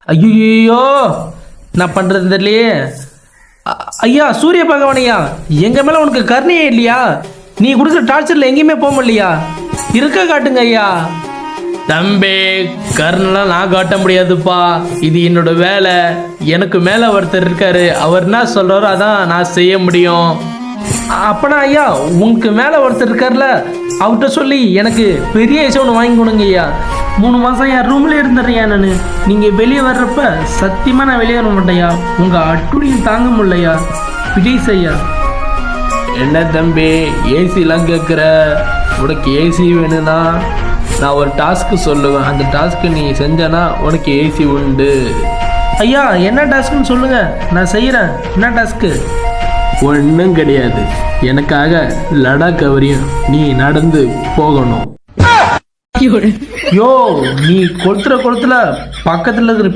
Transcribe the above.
ஐயோ, நான் பண்றது தெரியலையே. ஐயா சூரிய பகவான் ஐயா, எங்க மேல உனக்கு கருணையே இல்லையா? நீ கொடுக்குற டார்ச்சர்ல எங்கேயுமே போக முடியலையா? இருக்க காட்டுங்க ஐயா. தம்பி, கருணெல்லாம் நான் காட்ட முடியாதுப்பா. இது என்னோட வேலை. எனக்கு மேல ஒருத்தர் இருக்காரு, அவர் என்ன சொல்றாரோ அதான் நான் செய்ய முடியும். அப்பனா ஐயா, உங்களுக்கு மேல ஒருத்தர் இருக்கார்ல, அவர்கிட்ட சொல்லி எனக்கு பெரிய ஐஸ் ஒன்று வாங்கி கொடுங்க ஐயா. 3 மாசம் என் ரூம்ல இருந்துடுறியா நான். நீங்க வெளியே வர்றப்ப சத்தியமா நான் வெளியே வர மாட்டேயா. உங்க அட்டுடியும் தாங்க முடியலையா. ப்ளீஸ் ஐயா. என்ன தம்பி ஏசிலாம் கேட்குற? உனக்கு ஏசி வேணும்னா நான் ஒரு டாஸ்க்கு சொல்லுவேன். அந்த டாஸ்க்கு நீ செஞ்சனா உனக்கு ஏசி உண்டு. ஐயா என்ன டாஸ்க்குன்னு சொல்லுங்க, நான் செய்கிறேன். என்ன டாஸ்க்கு? ஒன்றும் கிடையாது. எனக்காக லடாக் வரையும் நீ நடந்து போகணும். யோ, நீ கொளுத்துல பக்கத்தில் இருக்கிற